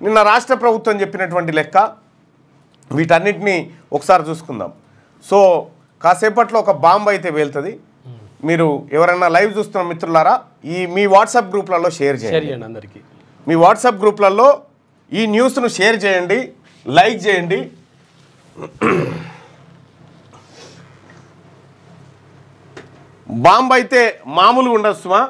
నిన్న రాష్ట్ర ప్రభుత్వం చెప్పినటువంటి లెక్క వీటన్నిటిని ఒకసారి చూసుకుందాం. సో కాసేపట్లో ఒక బాంబు అయితే వేలుతుంది. మీరు ఎవరైనా లైవ్ చూస్తున్న మిత్రులారా మీ వాట్సాప్ గ్రూప్లలో షేర్ చేయండి. అందరికీ మీ వాట్సాప్ గ్రూప్లలో ఈ న్యూస్ను షేర్ చేయండి, లైక్ చేయండి. బాంబు అయితే మామూలుగా ఉండదు సుమా.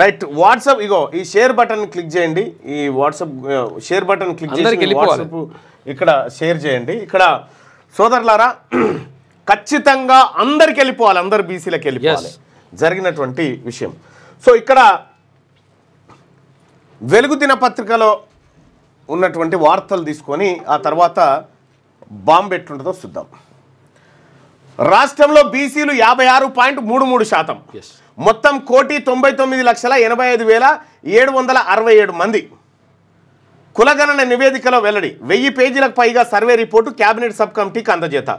రైట్, వాట్సాప్ ఇగో ఈ షేర్ బటన్ క్లిక్ చేయండి. ఈ వాట్సాప్ షేర్ బటన్ క్లిక్ చేసి వాట్సాప్ ఇక్కడ షేర్ చేయండి. ఇక్కడ సోదరులారా ఖచ్చితంగా అందరికి వెళ్ళిపోవాలి, అందరు బీసీలకు వెళ్ళిపోవాలి జరిగినటువంటి విషయం. సో ఇక్కడ వెలుగు దినపత్రికలో ఉన్నటువంటి వార్తలు తీసుకొని ఆ తర్వాత బాంబు ఎట్లుంటుందో చూద్దాం. రాష్ట్రంలో బీసీలు 56.33%, మొత్తం 1,99,85,767 మంది. కులగణన నివేదికలో వెల్లడి. 1000 పేజీలకు పైగా సర్వే రిపోర్టు కేబినెట్ సబ్ కమిటీకి అందజేత.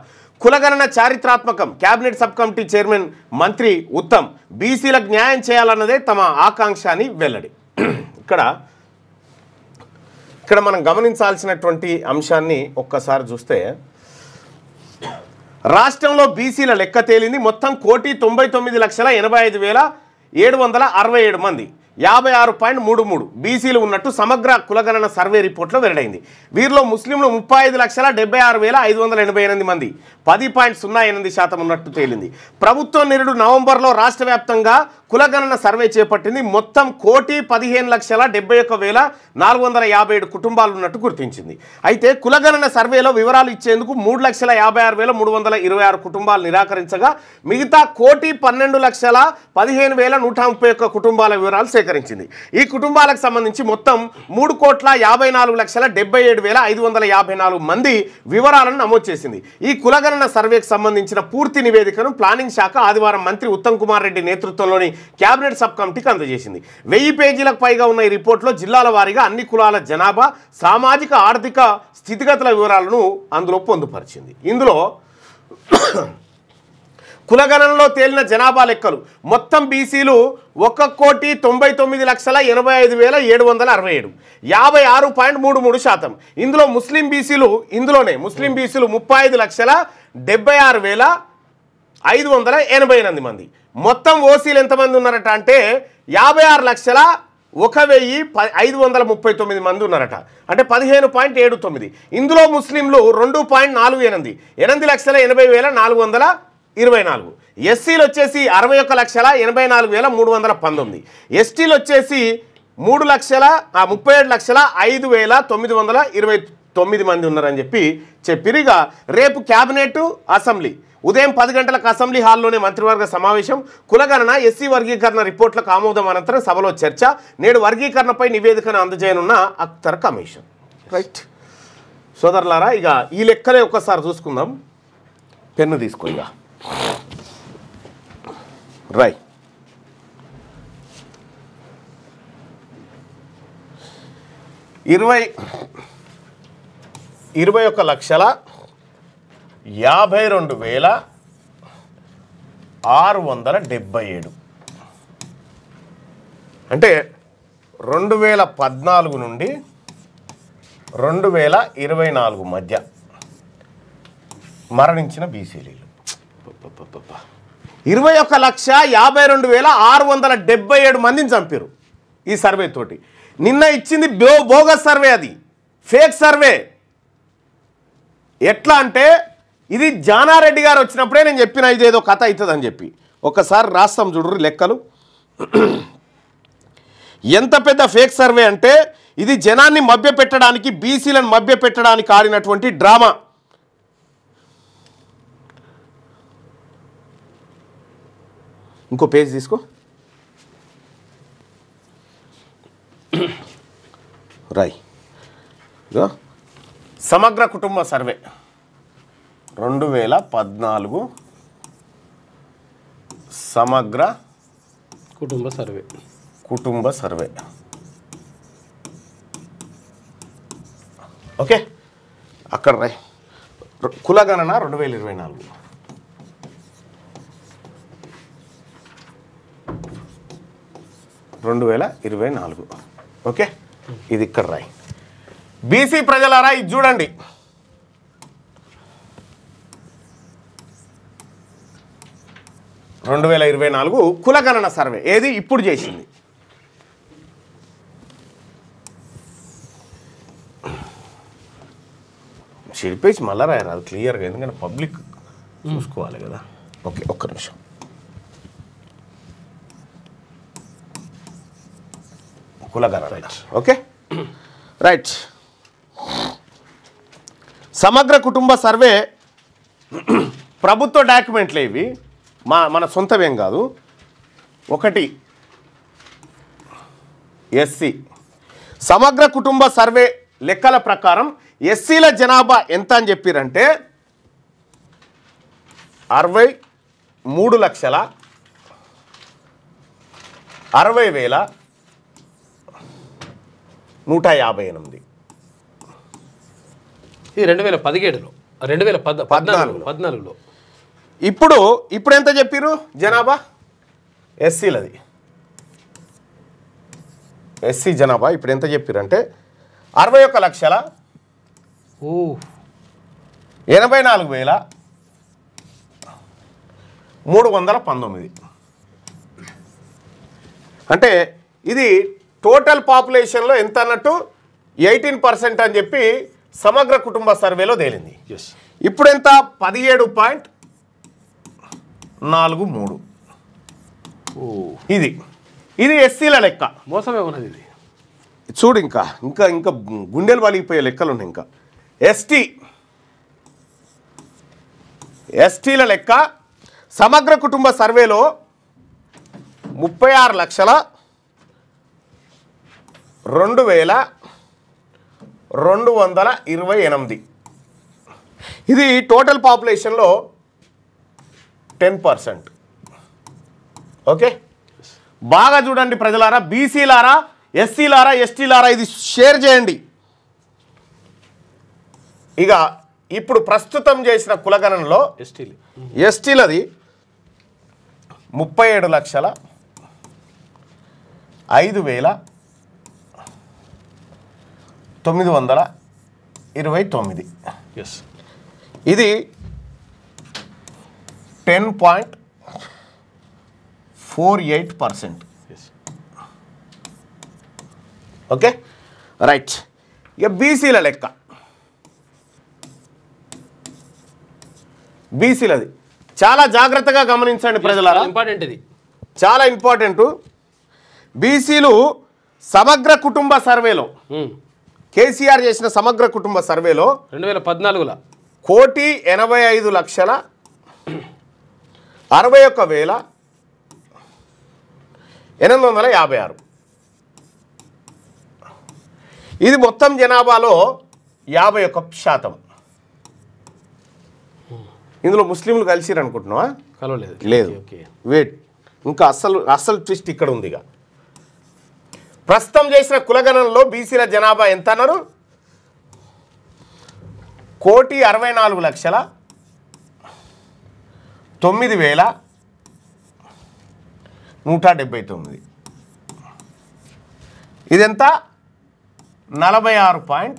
కులగణన చారిత్రాత్మకం. కేబినెట్ సబ్ కమిటీ చైర్మన్ మంత్రి ఉత్తమ్. బీసీలకు న్యాయం చేయాలన్నదే తమ ఆకాంక్ష అని వెల్లడి. ఇక్కడ మనం గమనించాల్సినటువంటి అంశాన్ని ఒక్కసారి చూస్తే రాష్ట్రంలో బీసీల లెక్క తేలింది. మొత్తం 1,99,85,767 మంది, 56.33 బీసీలు ఉన్నట్టు సమగ్ర కులగణన సర్వే రిపోర్ట్లో వెల్లడైంది. వీరిలో ముస్లింలు 35,76,588 మంది, 10.08% ఉన్నట్టు తేలింది. ప్రభుత్వం నిరుడు నవంబర్లో రాష్ట్ర వ్యాప్తంగా కులగణన సర్వే చేపట్టింది. మొత్తం 1,15,71,457 కుటుంబాలు ఉన్నట్టు గుర్తించింది. అయితే కులగణన సర్వేలో వివరాలు ఇచ్చేందుకు 3,56,326 కుటుంబాలు నిరాకరించగా మిగతా 1,12,15,131 కుటుంబాల వివరాలు సేకరించింది. ఈ కుటుంబాలకు సంబంధించి మొత్తం 3,54,77,554 మంది వివరాలను నమోదు చేసింది. ఈ కులగణన సర్వేకి సంబంధించిన పూర్తి నివేదికను ప్లానింగ్ శాఖ ఆదివారం మంత్రి ఉత్తమ్ కుమార్ రెడ్డి నేతృత్వంలోని కేబినెట్ సబ్ కమిటీకి అందజేసింది. 1000 పేజీలకు పైగా ఉన్న ఈ రిపోర్ట్లో జిల్లాల వారీగా అన్ని కులాల జనాభా, సామాజిక ఆర్థిక స్థితిగతుల వివరాలను అందులో పొందుపరిచింది. ఇందులో కులగణనలో తేలిన జనాభా లెక్కలు. మొత్తం బీసీలు 1,99,85,767, 56.33%. ఇందులో ముస్లిం బీసీలు 35,76,588 మంది. మొత్తం ఓసీలు ఎంతమంది ఉన్నారట అంటే 56,01,539 మంది ఉన్నారట, అంటే 15.79. ఇందులో ముస్లింలు 2.48, 8,80,424. ఎస్సీలు వచ్చేసి 61,84,319. ఎస్టీలు వచ్చేసి 3,37,05,929 మంది ఉన్నారని చెప్పిరిగా. రేపు క్యాబినెట్, అసెంబ్లీ ఉదయం 10 గంటలకు అసెంబ్లీ హాల్లోనే మంత్రివర్గ సమావేశం. కులగణన, ఎస్సీ వర్గీకరణ రిపోర్టులకు ఆమోదం అనంతరం సభలో చర్చ. నేడు వర్గీకరణపై నివేదికను అందజేయనున్న అఖ్తర్ కమిషన్. రైట్ సోదరులారా, ఇక ఈ లెక్కలే ఒక్కసారి చూసుకుందాం. పెన్ను తీసుకో. ఇక రైట్, 21,52,677 అంటే 2014 నుండి 2024 మధ్య మరణించిన బీసీలు 21,52,677 మందిని చంపారు ఈ సర్వే తోటి. నిన్న ఇచ్చింది బోగస్ సర్వే, అది ఫేక్ సర్వే. ఎట్లా అంటే ఇది జానారెడ్డి గారు వచ్చినప్పుడే నేను చెప్పిన ఇదేదో కథ అవుతుందని చెప్పి. ఒకసారి రాస్తాం చూడరు లెక్కలు. ఎంత పెద్ద ఫేక్ సర్వే అంటే ఇది జనాన్ని మభ్యపెట్టడానికి, బీసీలను మభ్యపెట్టడానికి ఆడినటువంటి డ్రామా. ఇంకో పేజ్ తీసుకో. రాయ్, సమగ్ర కుటుంబ సర్వే 2014 సమగ్ర కుటుంబ సర్వే. ఓకే, అక్కడ రాయ్. కులగణన 2024. ఓకే, ఇది ఇక్కడ రాయి. బీసీ ప్రజలారా ఇది చూడండి. రెండు 2024 కులగణన సర్వే ఏది ఇప్పుడు చేసింది. చెప్పేసి మళ్ళా రాయరు అది క్లియర్గా, ఎందుకంటే పబ్లిక్ చూసుకోవాలి కదా. ఓకే, ఒక్క నిమిషం. కులగణన. Okay right. సమగ్ర కుటుంబ సర్వే ప్రభుత్వ డాక్యుమెంట్లే ఇవి, మన సొంతమేం కాదు. ఒకటి ఎస్సీ సమగ్ర కుటుంబ సర్వే లెక్కల ప్రకారం ఎస్సీల జనాభా ఎంత అని చెప్పారంటే 63,60,158. ఇది 2017లో 2014లో. ఇప్పుడు ఎంత చెప్పారు జనాభా ఎస్సీలది? ఎస్సీ జనాభా ఇప్పుడు ఎంత చెప్పారంటే 61,84,319. అంటే ఇది టోటల్ పాపులేషన్లో ఎంత అన్నట్టు 18% అని చెప్పి సమగ్ర కుటుంబ సర్వేలో తేలింది. ఇప్పుడు ఎంత? 17.43. ఇది ఎస్సీల లెక్క. మోసమే ఉన్నది ఇది. చూడు, ఇంకా గుండెలు వలిగిపోయే లెక్కలు ఉన్నాయి. ఇంకా ఎస్టీల లెక్క సమగ్ర కుటుంబ సర్వేలో 36,02,228. ఇది టోటల్ పాపులేషన్లో 10%. ఓకే, బాగా చూడండి ప్రజలారా, బీసీలారా, ఎస్సీలారా, ఎస్టీలారా, ఇది షేర్ చేయండి. ఇక ఇప్పుడు ప్రస్తుతం చేసిన కులగణనలో ఎస్టీలది 37,05,929. ఇది 10.48%. Okay right. ఇక బీసీల లెక్క. బీసీలది చాలా జాగ్రత్తగా గమనించండి ప్రజలారా, ఇంపార్టెంట్. ఇది చాలా ఇంపార్టెంట్. బీసీలు సమగ్ర కుటుంబ సర్వేలో, కేసీఆర్ చేసిన సమగ్ర కుటుంబ సర్వేలో 2014లో 1,85,61,856. ఇది మొత్తం జనాభాలో 51%. ఇందులో ముస్లింలు కలిసిరు అనుకుంటున్నావా? కలవలేదు. లేదు, వెయిట్, ఇంకా అస్సలు ట్విస్ట్ ఇక్కడ ఉంది. ఇక ప్రస్తుతం చేసిన కులగణనలో బీసీల జనాభా ఎంత అన్నారు? 1,64,09,179. ఇదెంత? 46.25%.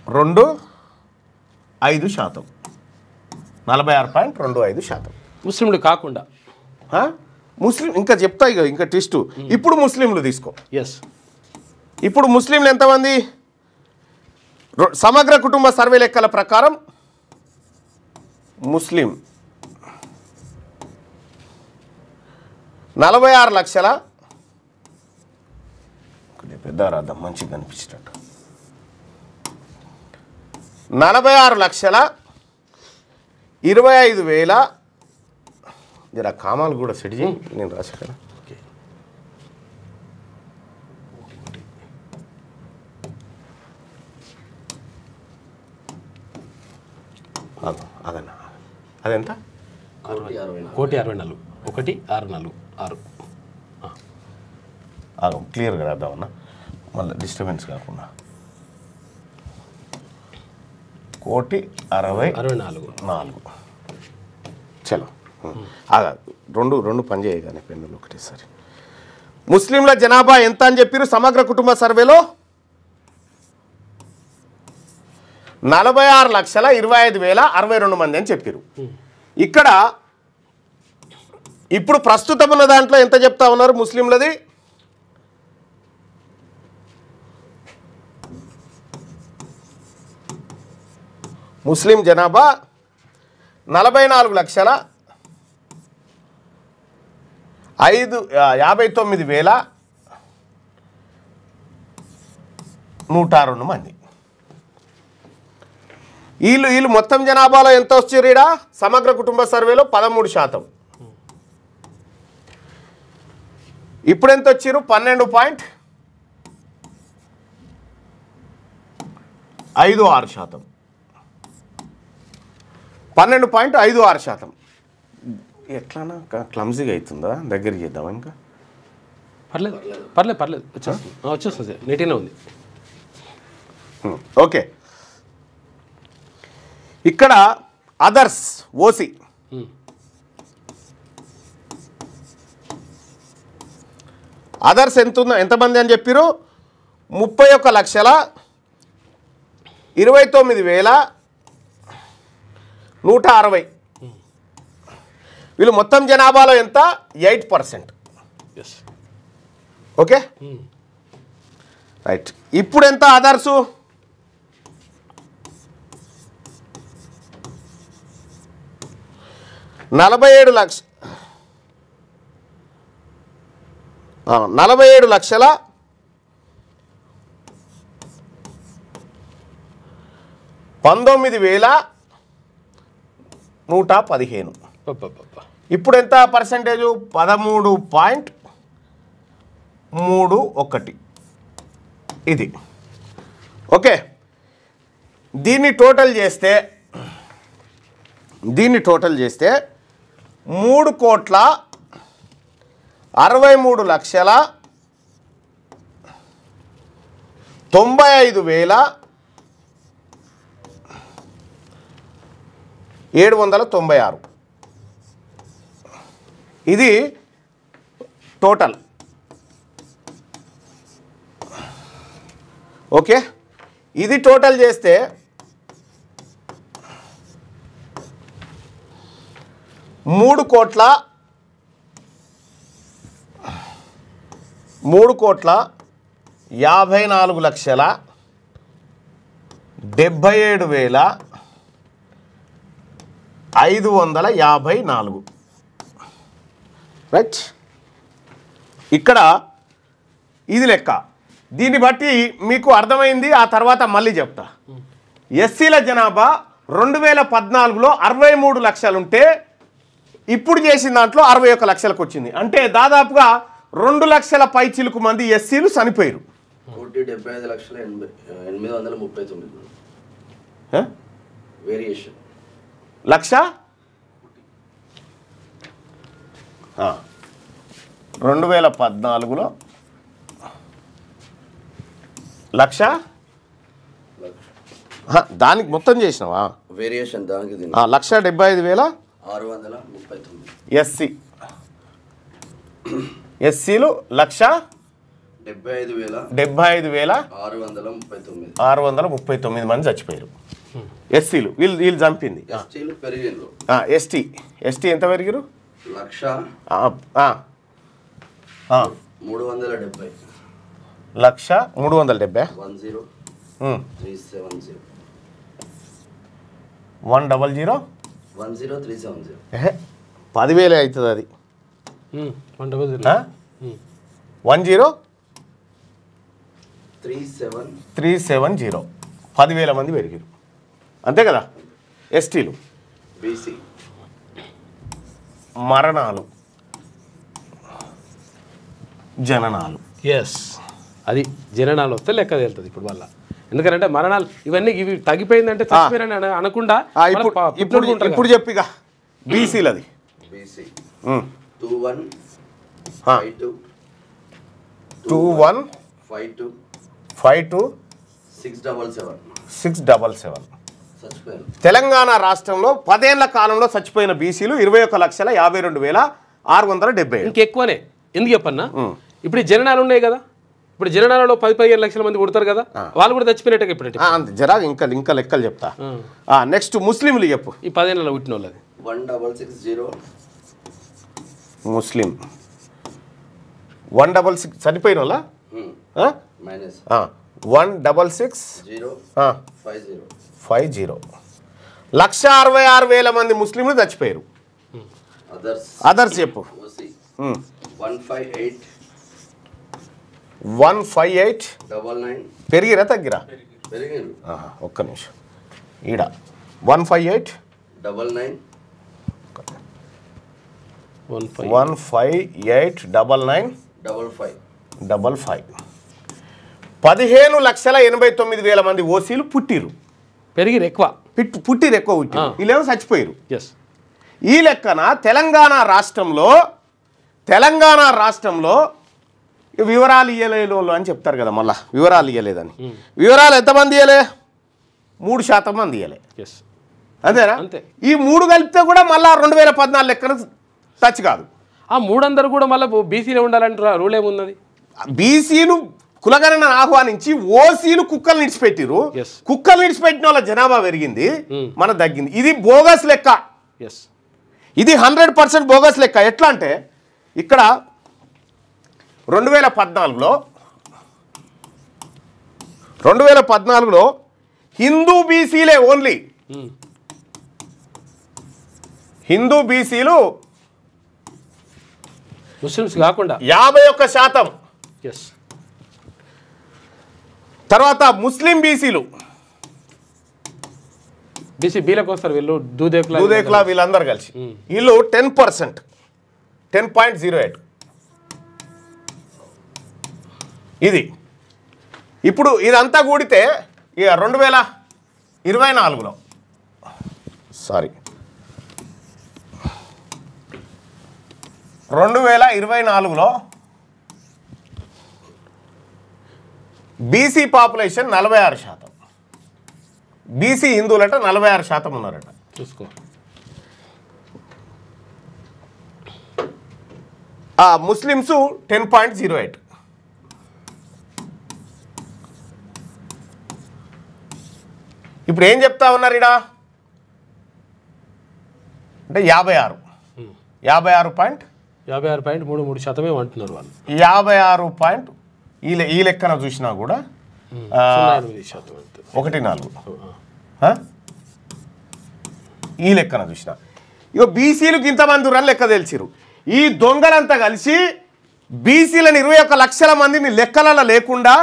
46.25%. ముస్లింలు కాకుండా ముస్లిం ఇంకా చెప్తా. ఇంకా ట్విస్ట్. ఇప్పుడు ముస్లింలు తీసుకో. ఇప్పుడు ముస్లింలు ఎంతమంది? సమగ్ర కుటుంబ సర్వే లెక్కల ప్రకారం ముస్లిం 46,00,000 పెద్ద రాద్దాం మంచిగా కనిపించేటట్టు 46,25,000. జర కామాలు కూడా సెట్ చేయి, నేను రాసా కదా. అదన్నా అదెంత? 1,64,1,64,6. క్లియర్గా రాద్దామన్నా, మళ్ళీ డిస్టర్బెన్స్ కాకుండా. 1,64,4. చలో రెండు రెండు పని చేయగానే పెన్నులు ఒకటేసారి. ముస్లింల జనాభా ఎంత అని చెప్పారు సమగ్ర కుటుంబ సర్వేలో? 46,25,062 మంది అని చెప్పారు. ఇక్కడ ఇప్పుడు ప్రస్తుతం ఉన్న దాంట్లో ఎంత చెప్తా ఉన్నారు ముస్లింలది? ముస్లిం జనాభా 44,59,102 మంది. వీళ్ళు మొత్తం జనాభాలో ఎంత వచ్చారు? ఈడ సమగ్ర కుటుంబ సర్వేలో 13%. ఇప్పుడు ఎంత వచ్చారు? 12.56%. 12.56%. ఎట్లానా క్లమ్జీగా అవుతుందా? దగ్గరికి చేద్దామా? ఇంకా పర్లేదు వచ్చేస్తుంది నీట్గానే ఉంది. ఓకే, ఇక్కడ అదర్స్ ఓసీ అదర్స్ ఎంతమంది అని చెప్పారు? 31,29,160. వీళ్ళు మొత్తం జనాభాలో ఎంత? 8%. Okay right. ఇప్పుడు ఎంత అదర్సు? 47,19,115. ఇప్పుడు ఎంత పర్సెంటేజు? 13.31. ఇది ఓకే. దీన్ని టోటల్ చేస్తే 3,63,95,796. ఇది టోటల్. ఓకే, ఇది టోటల్ చేస్తే 3,54,77,554. రైట్. ఇక్కడ ఇది లెక్క. దీన్ని బట్టి మీకు అర్థమైంది. ఆ తర్వాత మళ్ళీ చెప్తా. ఎస్సీల జనాభా 2014లో 63 లక్షలు ఉంటే ఇప్పుడు చేసిన దాంట్లో 61 లక్షలకు వచ్చింది. అంటే దాదాపుగా 2 లక్షల పై చిలుకు మంది ఎస్సీలు చనిపోయారు. 1,75,839 వేరియేషన్. 2014లో 1,00,000 దానికి మొత్తం చేసినావా? వేరియేషన్ దానికి 1,75,639 ఎస్సీలు 1,75,639 మంది చచ్చిపోయారు. ఎస్సీలు వీళ్ళు చంపింది. ఎస్టీ ఎంత పెరిగారు? 1,370. 1,370. 100,370. 10,000 అవుతుంది అది. 1,0370. 10,000 మంది పెరిగారు. అంతే కదా? ఎస్టీలు. బీసీ మరణాలు, జననాలు. అది జననాలు వస్తే లెక్క తేలుతుంది ఇప్పుడు వల్ల. ఎందుకంటే మరణాలు ఇవి తగ్గిపోయిందంటే చచ్చిపోయారని అనకుండా ఇప్పుడు చెప్పిగా బీసీలది. బీసీ 2152 677. తెలంగాణ రాష్ట్రంలో 10 ఏళ్ల కాలంలో చచ్చిపోయిన బీసీలు 21,52,670. ఇంకెక్కువనే. ఎందుకు చెప్పన్నా, ఇప్పుడు ఈ జననాలు ఉన్నాయి కదా, ఇప్పుడు జననాలలో 10-15 లక్షల మంది పుడతారు కదా, వాళ్ళు కూడా చచ్చిపోయినట్టు ఇప్పుడు జరా ఇంకా లెక్కలు చెప్తా. నెక్స్ట్ ముస్లింలు చెప్పు. ఈ 10 ఏళ్ళలో పుట్టిన వాళ్ళది 1660 ముస్లిం 166 చనిపోయిన వాళ్ళ మైనస్ 166,050 1,66,000 మంది ముస్లింలు చచ్చిపోయారు. అదర్స్ చెప్పు. 158 పెరిగిరా తగ్గిరా? ఒక్క నిమిషం. ఈడ 158,999,55 15,89,000 మంది ఓసీలు పుట్టిరు. పెరిగిరు ఎక్కువ, పుట్టిరు ఎక్కువ వీళ్ళేమో చచ్చిపోయారు. ఎస్. ఈ లెక్కన తెలంగాణ రాష్ట్రంలో వివరాలు ఇయ్యలేదు అని చెప్తారు కదా, మళ్ళీ వివరాలు ఇయ్యలేదని. వివరాలు ఎంతమంది ఇయ్యలే? 3% మంది ఇయ్యలే. అంతేనా? ఈ 3 కలిపితే కూడా మళ్ళీ 2014 లెక్కన టచ్ కాదు. ఆ 3 కూడా మళ్ళీ బీసీలో ఉండాలంటారా? రూల్ ఏమున్నది? బీసీలు కులగణన ఆహ్వానించి ఓసీలు కుక్కలు నిడిచిపెట్టిరు. కుక్కలు నిడిచిపెట్టిన వాళ్ళ జనాభా పెరిగింది, మన తగ్గింది. ఇది బోగస్ లెక్క. ఇది 100% బోగస్ లెక్క. ఎట్లా అంటే ఇక్కడ 2014లో హిందూ బీసీలే ఓన్లీ హిందూ బీసీలు ముస్లిమ్స్ కాకుండా 51%. తర్వాత ముస్లిం బీసీలు బీసీలకు వస్తారు వీళ్ళు, దూదేకులా వీళ్ళందరూ కలిసి వీళ్ళు 10%, 10.08. ఇది ఇప్పుడు ఇదంతా కూడితే ఇక 2024లో సారీ 2024లో బీసీ పాపులేషన్ 46%. బీసీ హిందువులట 46% ఉన్నారట. చూసుకో. ముస్లిమ్స్ 10.08. ఇప్పుడు ఏం చెప్తా ఉన్నారు ఇడా అంటే 56.33% అంటున్నారు వాళ్ళు. 56 ఈ లెక్కన చూసినా కూడా 1.4 ఈ లెక్కన చూసినా ఇక బీసీలకు ఇంతమంది రన్ లెక్క తెలిసిరు. ఈ దొంగలంతా కలిసి బీసీలను 21 లక్షల మందిని లెక్కలలో లేకుండా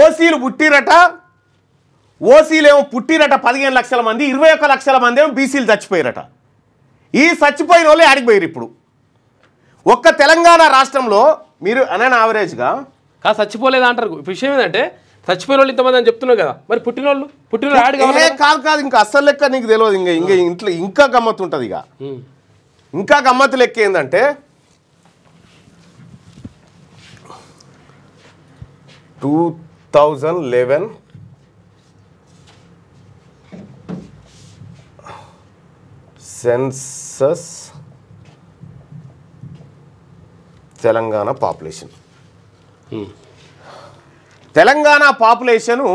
ఓసీలు పుట్టిరట. ఓసీలేమో పుట్టిరట 15 లక్షల మంది, 21 లక్షల మంది ఏమో బీసీలు చచ్చిపోయారట. ఈ చచ్చిపోయిన వాళ్ళే ఆడిపోయారు. ఇప్పుడు ఒక్క తెలంగాణ రాష్ట్రంలో మీరు అనే యావరేజ్గా చచ్చిపోలేదు అంటారు. విషయం ఏంటంటే చచ్చిపోయిన వాళ్ళు ఇంతమంది అని చెప్తున్నారు కదా, మరి పుట్టిన వాళ్ళు కాదు. ఇంకా అస్సలు లెక్క నీకు తెలియదు. ఇంకా ఇంట్లో ఇంకా గమ్మత్తు ఉంటుంది. ఇక ఇంకా గమ్మత్తు లెక్క ఏంటంటే 2011 census Telangana population. Telangana population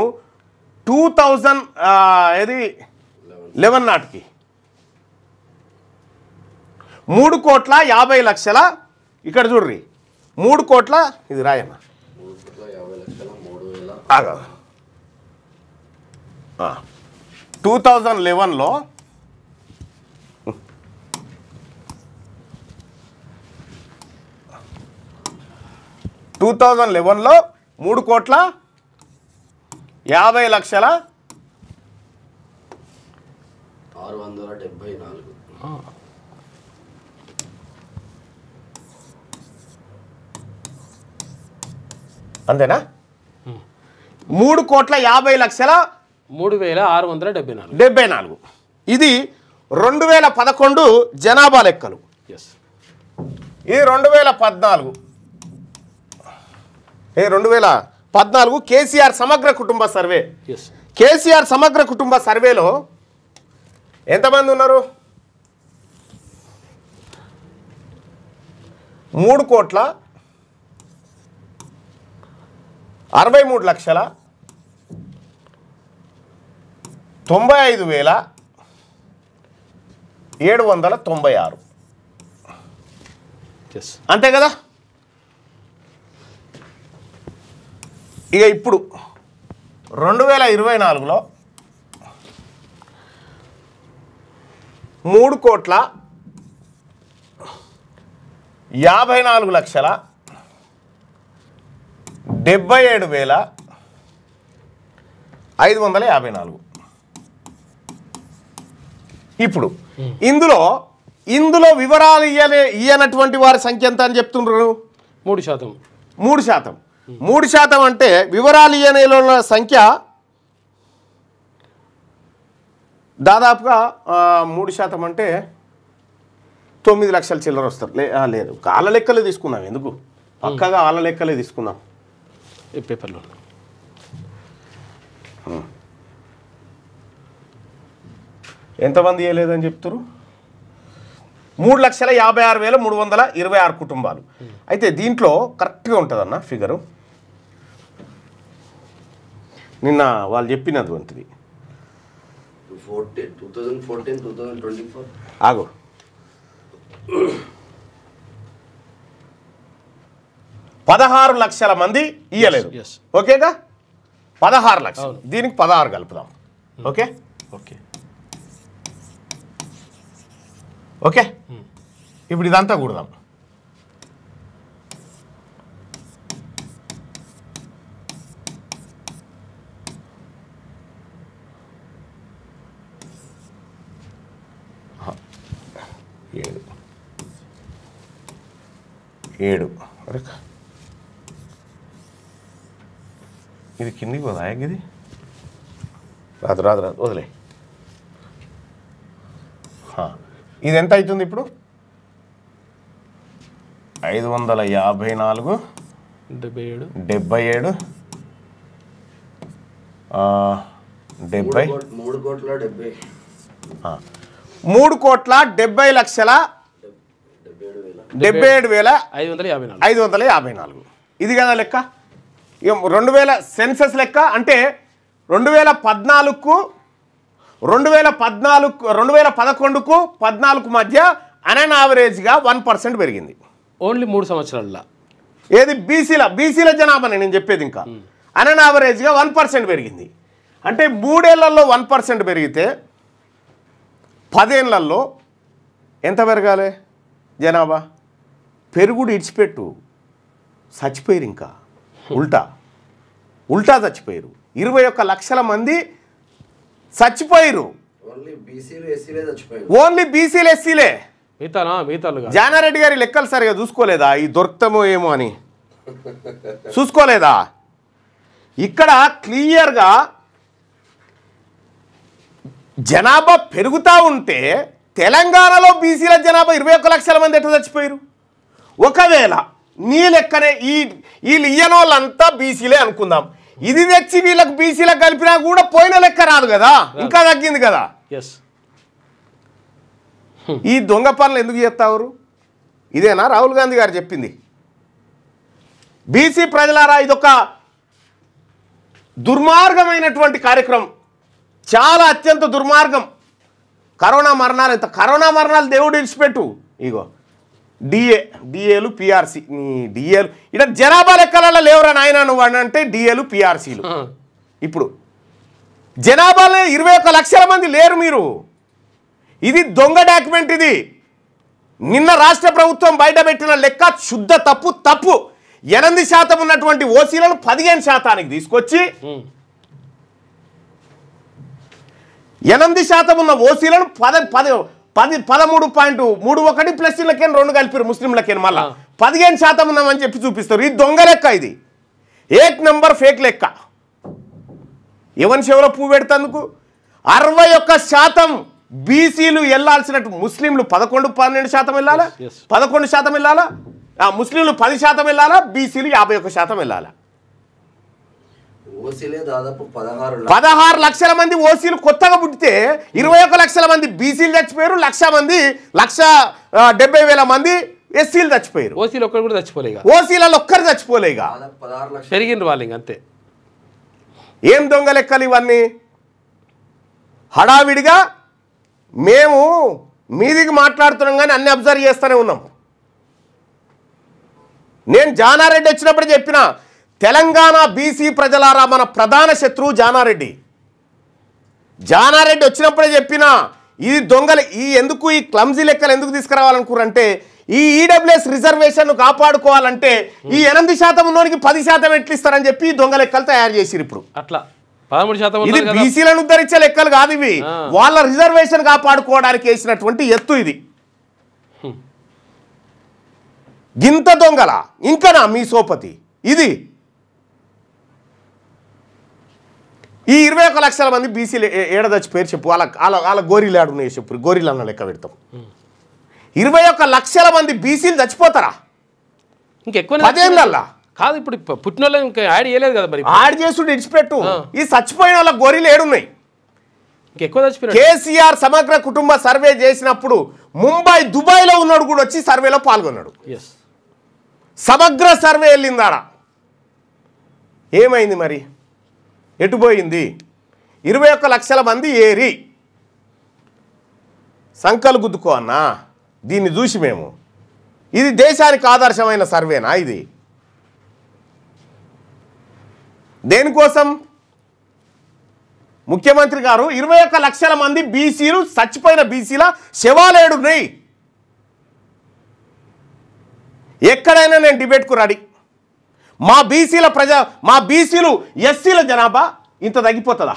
2011 నాటికి 3,50,00,000. ఇక్కడ చూడ్రి 3 కోట్ల ఇది రాయన్న 2011లో 3,50,00,000 674. అంతేనా? 3,50,00,000 3,674. ఇది 2011 జనాభా లెక్కలు. ఇది 2014 కేసీఆర్ సమగ్ర కుటుంబ సర్వే. కేసీఆర్ సమగ్ర కుటుంబ సర్వేలో ఎంతమంది ఉన్నారు? 3,63,95,796 అంతే కదా? ఇక ఇప్పుడు 2024లో 3,54,77,554 ఇప్పుడు ఇందులో వివరాలు ఇయ్యనటువంటి వారి సంఖ్య ఎంత అని చెప్తున్నారు? 3%. 3%. 3% అంటే వివరాలు ఇయ్యనేల సంఖ్య దాదాపుగా 3% అంటే 9 లక్షల చిల్లర వస్తారు. లేదు వాళ్ళ లెక్కలే తీసుకుందాం, ఎందుకు పక్కగా వాళ్ళ లెక్కలే తీసుకుందాం. ఈ పేపర్లో ఎంతమంది ఇవ్వలేదని చెప్తారు? 3,56,326 కుటుంబాలు. అయితే దీంట్లో కరెక్ట్గా ఉంటుందన్న ఫిగరు, నిన్న వాళ్ళు చెప్పినటువంటిది. 2014-2024 ఆగు, 16 లక్షల మంది ఇయ్యలేదు. ఓకేగా, 16 లక్షలు, దీనికి 16 కలుపుదాం. ఓకే ఓకే ఓకే ఇప్పుడు ఇదంతా కూడదాం. ఏడు ఇది కిందికి పోదా? ఇది రాదు వదిలే. ఇది ఎంత అవుతుంది ఇప్పుడు? 554 77 77 70 3,70,77,554 ఇది కదా లెక్క. 2000 సెన్సస్ లెక్క అంటే 2014కు 2011కు 14కు మధ్య అన్ యావరేజ్గా 1% పెరిగింది. ఓన్లీ 3 సంవత్సరాల. ఏది? బీసీల జనాభా నేను చెప్పేది. ఇంకా అన్ యావరేజ్గా 1% పెరిగింది. అంటే 3 ఏళ్లలో 1% పెరిగితే 10 ఏళ్లలో ఎంత పెరగాలి జనాభా? పెరుగుడు ఇడిచిపెట్టు, చచ్చిపోయారు. ఇంకా ఉల్టా చచ్చిపోయారు. 21 లక్షల మంది చచ్చిపోయారు. ఓన్లీ బీసీలు ఎస్సీలే. జానారెడ్డి గారి లెక్కలు సరిగా చూసుకోలేదా? ఈ దొరుకుతామో ఏమో అని చూసుకోలేదా? ఇక్కడ క్లియర్గా జనాభా పెరుగుతూ ఉంటే తెలంగాణలో బీసీల జనాభా 21 లక్షల మంది ఎట్లా చచ్చిపోయారు? ఒకవేళ నీ లెక్కనే వీళ్ళు ఇయ్యని వాళ్ళంతా బీసీలే అనుకుందాం, ఇది తెచ్చి వీళ్ళకి బీసీలకు కలిపినా కూడా పోయిన లెక్క రాదు కదా, ఇంకా తగ్గింది కదా. ఈ దొంగ పనులు ఎందుకు చేస్తావు? ఇదేనా రాహుల్ గాంధీ గారు చెప్పింది? బీసీ ప్రజలారా, ఇదొక దుర్మార్గమైనటువంటి కార్యక్రమం, చాలా అత్యంత దుర్మార్గం. కరోనా మరణాలు దేవుడు ఇడిచిపెట్టు. ఇగో డిఏలు పిఆర్సీ, డిఏలు ఇక్కడ జనాభా లెక్కలలో లేవరా నాయన నువ్వు అని అంటే డిఏలు పిఆర్సీలు. ఇప్పుడు జనాభాలో 21 లక్షల మంది లేరు మీరు. ఇది దొంగ డాక్యుమెంట్. ఇది నిన్న రాష్ట్ర ప్రభుత్వం బయటపెట్టిన లెక్క శుద్ధ తప్పు. 8% ఉన్నటువంటి ఓసీలను 15% తీసుకొచ్చి 8% ఉన్న ఓసీలను 13.31 ప్లస్ ఇళ్ళకేం 2 కలిపారు, ముస్లింలకేం మళ్ళా 15% ఉన్నామని చెప్పి చూపిస్తారు. ఇది దొంగ లెక్క, ఇది 8 నెంబర్ ఫేక్ లెక్క. ఎవరి చెవులో పువ్వు పెడతందుకు 61% బీసీలు వెళ్ళాల్సినట్టు ముస్లింలు 11-12% వెళ్ళాలా, 11% వెళ్ళాలా, ముస్లింలు 10% వెళ్ళాలా, బీసీలు 51% వెళ్ళాలా. ఓసీలే దాదాపు 16 లక్షల మంది ఓసీలు కొత్తగా పుట్టితే 21 లక్షల మంది బీసీలు చచ్చిపోయారు, 1,70,000 మంది ఎస్సీలు చచ్చిపోయారు. ఓసీలు ఒక్కరు కూడా చచ్చిపోలేగా, ఓసీలలో ఒక్కరు చచ్చిపోలేగా, 16 లక్షలు పెరిగిండ్రు వాళ్ళు ఇంక అంతే. ఏం దొంగ లెక్కలు ఇవన్నీ? హడావిడిగా మేము మీదికి మాట్లాడుతున్నాం కానీ అన్ని అబ్జర్వ్ చేస్తూనే ఉన్నాం. నేను జానారెడ్డి వచ్చినప్పుడు చెప్పిన, తెలంగాణ బీసీ ప్రజలారా మన ప్రధాన శత్రువు జానారెడ్డి. జానారెడ్డి వచ్చినప్పుడే చెప్పిన, ఇది దొంగలు ఎందుకు ఈ క్లమ్జీ లెక్కలు ఎందుకు తీసుకురావాలనుకున్నారంటే, ఈ ఈడబ్ల్యూఎస్ రిజర్వేషన్ కాపాడుకోవాలంటే ఈ 8% ఉన్నోనికి 10% ఎట్లు ఇస్తారని చెప్పి దొంగ లెక్కలు తయారు చేసిరు. ఇప్పుడు అట్లా 13% ఇది బీసీలను ఉద్ధరించే లెక్కలు కాదు ఇవి, వాళ్ళ రిజర్వేషన్ కాపాడుకోవడానికి వేసినటువంటి ఎత్తు ఇది. గింత దొంగల ఇంకనా మీ సోపతి? ఇది ఈ 21 లక్షల మంది బీసీలు ఏడదచ్చి పేరు చెప్పు, వాళ్ళ గోరీలు ఆడున్నాయి చెప్పు, గోరీలు అన్న లెక్క పెడతాం. 21 లక్షల మంది బీసీలు చచ్చిపోతారా ఇంకెక్కువ? 10 ఏళ్ళల్లా కాదు. ఇప్పుడు పుట్టిన వాళ్ళు ఇంకా యాడ్ చేయలేదు కదా, మరి యాడ్ చేసుడు ఇడిచిపెట్టు. ఈ చచ్చిపోయిన వాళ్ళ గోరీలు ఏడున్నాయి? ఇంకెక్కువ చచ్చిపోయిన. కేసీఆర్ సమగ్ర కుటుంబ సర్వే చేసినప్పుడు ముంబై, దుబాయ్లో ఉన్నాడు కూడా వచ్చి సర్వేలో పాల్గొన్నాడు. సమగ్ర సర్వే వెళ్ళిందాడ. ఏమైంది మరి? ఎటుపోయింది? 21 లక్షల మంది ఏరి సంకలు గుద్దుకో అన్నా. దీన్ని చూసి మేము, ఇది దేశానికి ఆదర్శమైన సర్వేనా? ఇది దేనికోసం? ముఖ్యమంత్రి గారు 21 లక్షల మంది బీసీలు, చచ్చిపోయిన బీసీల శవాలేడున్నాయి. ఎక్కడైనా నేను డిబేట్కు రెడీ. మా బీసీలు ఎస్సీల జనాభా ఇంత తగ్గిపోతుందా?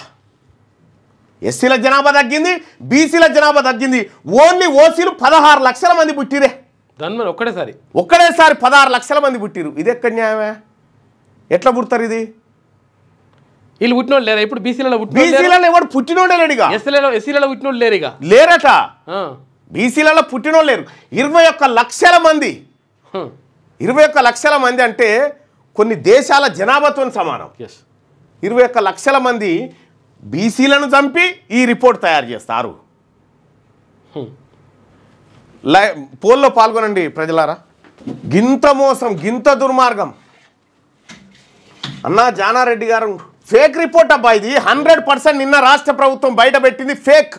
ఎస్సీల జనాభా తగ్గింది, బీసీల జనాభా తగ్గింది. ఓన్లీ ఓసీలు 16 లక్షల మంది పుట్టిరే. దాని ఒక్కడేసారి 16 లక్షల మంది పుట్టిరు. ఇది ఎక్కడ న్యాయమే? ఎట్లా పుడతారు? ఇది వీళ్ళు పుట్టినోళ్ళు లేరా ఇప్పుడు? బీసీలలో ఎవడు పుట్టినోడే లేడుగా. ఎస్సీలలో పుట్టినోళ్ళు లేరుగా, లేరట. బీసీలలో పుట్టినోళ్ళు లేరు. 21 లక్షల మంది. 21 లక్షల మంది అంటే కొన్ని దేశాల జనాభాతో సమానం. 21 లక్షల మంది బీసీలను చంపి ఈ రిపోర్ట్ తయారు చేస్తారు. పోల్లో పాల్గొనండి ప్రజలారా. గింత మోసం, గింత దుర్మార్గం. అన్నా జానారెడ్డి గారు ఫేక్ రిపోర్ట్ అబ్బా ఇది. 100% నిన్న రాష్ట్ర ప్రభుత్వం బయట పెట్టింది ఫేక్.